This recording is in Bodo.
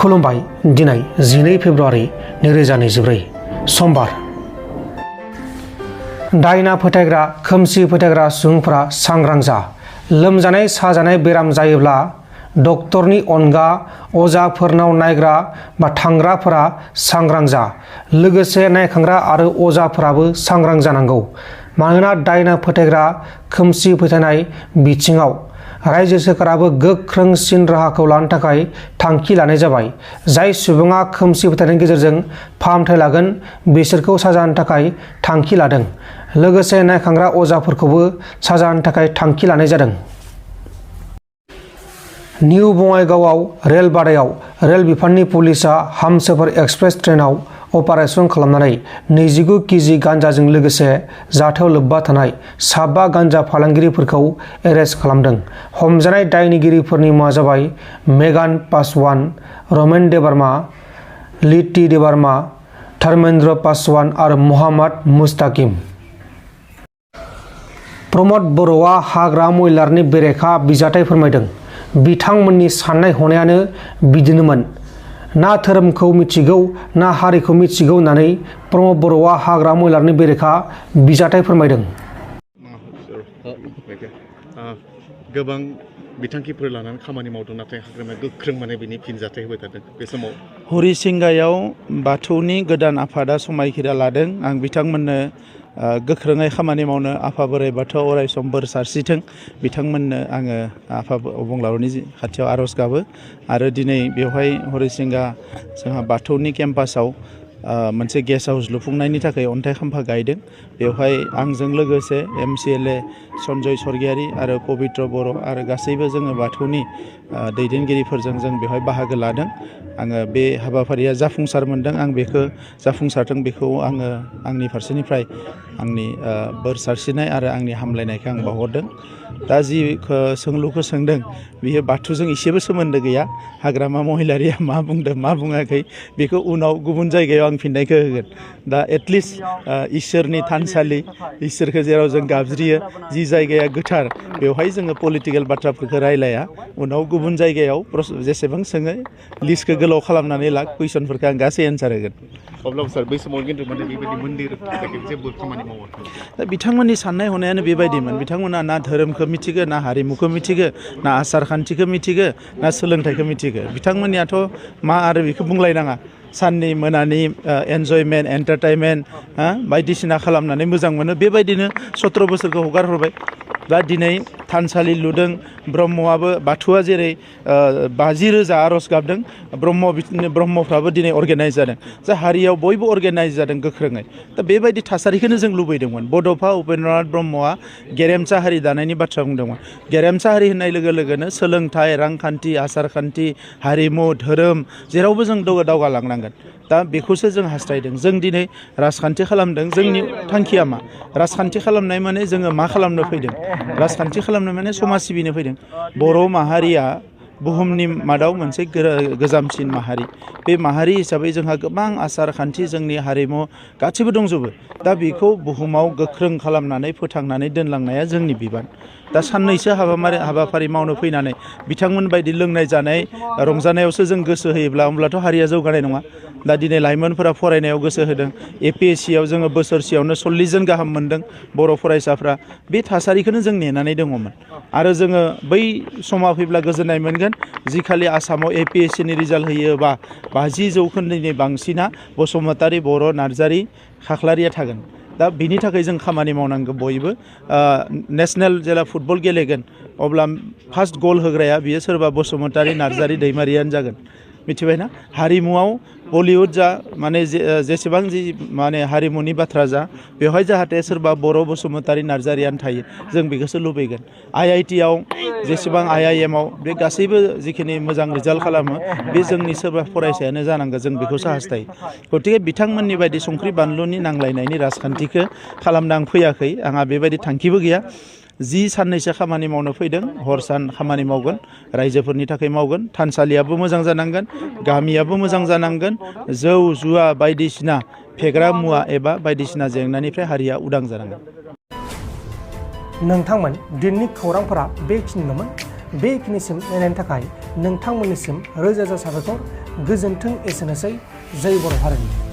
खुलुमबाय दिनै 12 फेब्रुवारि 2024 समबार दायना फोथायग्रा खोमसि फोथायग्रा सुबुंफोरा सांग्रां जा लोमजानाय साजानाय बेराम जायोब्ला डक्टरनि अनगा अजाफोरनाव नायग्रा बा थांग्राफोरा सांग्रां जा लोगोसे नायखांग्रा आरो अजाफोराबो सांग्रां जानांगौ मानोना दायना फोथायग्रा खोमसि फोथायनाय बिथिङाव रायजो सोरखाराबो गोख्रोंसिन राहाखौ लानो थाखाय थांखि लानाय जाबाय जाय सुबुङा खोमसि फोथायनायनि गेजेरजों फाहामथाय लागोन बिसोरखौ साजा होनो थाखाय थांखि लादों लोगोसे नायखांग्रा अजाफोरखौबो साजा होनो थाखाय थांखि लानाय जादों। निउ बङाइगावआव रेल बादायाव रेल बिफाननि पुलिसआ हामसफर एक्सप्रेस ट्रेनाव अपारेशन खालामनानै 29 केजि गान्जाजों लोगोसे जाथायाव लोब्बा थानाय 7 गान्जा फालांगिरिफोरखौ एरेस्ट खालामदों। हमजानाय दायनिगिरिफोरनि मुङा जाबाय मेगान पासवान, रमेन देबारमा, लिटि देबारमा, धर्मेंद्र पासवान आरो मोहम्मद मुस्ताकिम। प्रमद बर'आ हाग्रा महिलारनि बेरेखा बिजाथाय फोरमायदों। बिथांमोननि साननाय हनायानो बिदिनोमोन ना धोरोमखौ मिथिगौ ना हारिखौ मिथिगौ होननानै प्रमद बर'आ हाग्रा महिलारनि बेरेखा बिजाथाय फोरमायदों। गोबां बिथांखिफोर लानानै खामानि मावदों नाथाय हाग्रामाया गोख्रों माने बिनि फिनजाथाय होबाय थादों। बे समाव हरिसिंगायाव बाथौनि गोदान आफादा समायखिरा लादों। आं बिथांमोननो गोख्रोङै खामानि मावनो आफा बोराइ बाथौआ अरायसम बोर सारस्रिथों। बिथांमोननो आङो आफा अबंलावरिनि खाथियाव आर'ज गाबो आरो दिनै बेवहाय हरिसिंगा जोंहा बाथौनि केम्पासाव मोनसे गेस्ट हाउस लुफुंनायनि थाखाय अन्थाइ खाम्फा गायदों। बेवहाय आंजों लोगोसे MCLA सन्जय सरगियारि आरो पबित्र बर' आरो गासैबो जोङो बाथौनि दैदेनगिरिफोरजों जों बेवहाय बाहागो लादों। आङो बे हाबाफारिया जाफुंसार मोनदों। आं बेखौ जाफुंसारथों बेखौ आङो आंनि फारसेनिफ्राय आंनि बोर सारस्रिनाय आरो आंनि हामलायनायखौ आं बावहरदों। दा जि सोंलुखौ सोंदों बियो बाथौजों एसेबो सोमोन्दो गैया। हाग्रामा महिलारिया मा बुंदों मा बुङाखै बेखौ उनाव गुबुन जायगायाव आं फिननायखौ होगोन। दा एटलिस्ट इसोरनि थानसालि इसोरखौ जेराव जों गाबज्रियो जि जायगाया गोथार बेवहाय जोङो पलिटिकेल बाथ्राफोरखौ रायलाया। उनाव गुबुन जायगायाव जेसेबां सोङो लिस्टखौ गोलाव खालामनानै ला कुइसनफोरखौ आं गासै एन्सार होगोन। अब्लाबो सार बै समाव खिन्थु माने बेबायदि मन्दिर जेबो खामानि मावाखै। दा बिथांमोननि साननाय हनायानो बेबायदिमोन। बिथांमोना ना धोरोमखौ मिथिगो ना हारिमुखौ मिथिगो ना आसार खान्थिखौ मिथिगो ना सोलोंथाइखौ मिथिगो। बिथांमोननियाथ' मा आरो बेखौ बुंलायनाङा साननि मोनानि एन्जयमेन्ट एन्टारटेनमेन्ट बायदिसिना खालामनानै मोजां मोनो। बेबायदिनो 17 बोसोरखौ हगार हरबाय। दा दिनै थानसालि लुदों। ब्रह्मआबो बाथौआ जेरै 50,000 आर'ज गाबदों ब्रह्मफ्राबो दिनै अर्गेनाइज जादों। जा हारियाव बयबो अर्गेनाइज जादों गोख्रोङै। दा बेबायदि थासारिखौनो जों लुबैदोंमोन। बड'फा उपेन्द्रनाथ ब्रह्मआ गेरेमसा हारि दानायनि बाथ्रा बुंदोंमोन। गेरेमसा हारि होननाय लोगो लोगोनो सोलोंथाइ रांखान्थि आसारखान्थि हारिमु धोरोम जेरावबो जों दावगालांनांगोन। दा बेखौसो जों हास्थायदों। जों दिनै राजखान्थि खालामदों। जोंनि थांखिया मा? राजखान्थि खालामनाय माने जोङो मा खालामनो फैदों? राजखान्थि खालामनाय माने समाज सिबिनो फैदों। बर' माहारिया बुहुमनि मादाव मोनसे गोजामसिन माहारि। बे माहारि हिसाबै जोंहा गोबां आसार खान्थि जोंनि हारिमु गासैबो दंजोबो। दा बेखौ बुहुमाव गोख्रों खालामनानै फोथांनानै दोनलांनाया जोंनि बिबान। दा साननैसो हाबाफारि मावनो फैनानै बिथांमोन बायदि लोंनाय जानाय रंजानायावसो जों गोसो होयोब्ला होमब्लाथ' हारिया जौगानाय नङा। दा दिनै लाइमोनफोरा फरायनायाव गोसो होदों। APSCआव जोङो बोसोरसेयावनो 40 जन गाहाम मोनदों बर' फरायसाफ्रा। बे थासारिखौनो जों नेनानै दङमोन आरो जोङो बै समा फैब्ला गोजोननाय मोनगोन जि खालि आसामाव APSCनि रिजाल्ट होयोबा 50% बांसिना बसुमतारी बर' नार्जारी खाख्लारिया थागोन। दा बिनि थाखाय जों खामानि मावनांगौ बयबो। नेसनेल जेला फुटबल गेलेगोन अब्ला फार्स्ट गल होग्राया बियो सोरबा बसुमतारी नार्जारी दैमारियानो जागोन। मिथिबायना? हारिमुआव बलिउड जा माने जेसेबां जि माने हारिमुनि बाथ्रा जा बेवहाय जाहाथे सोरबा बर' बसुमतारी नार्जारियानो थायो जों बेखौसो लुबैगोन। IITआव जेसेबां IIMआव बे गासैबो जिखिनि मोजां रिजाल्ट खालामो बे जोंनि सोरबा फरायसायानो जानांगौ। जों बेखौसो हास्थायो। गतिके बिथांमोननि बायदि संख्रि बानलुनि नांलायनायनि राजखान्थिखौ खालामनो आं फैयाखै। आंहा बेबायदि थांखिबो गैया। जि साननैसो खामानि मावनो फैदों हर सान खामानि मावगोन रायजोफोरनि थाखाय मावगोन। थानसालियाबो मोजां जानांगोन गामियाबो मोजां जानांगोन। जौ जुवा बायदिसिना फेग्रा मुवा एबा बायदिसिना जेंनानिफ्राय हारिया उदां जानांगोन। नोंथांमोन दिनैनि खौरांफोरा बेखिनिल'मोन। बेखिनिसिम नायनायनि थाखाय नोंथांमोननिसिम रोजा रोजा साबायखर। गोजोन्थों। एसेनोसै। जै बर' हारिनि।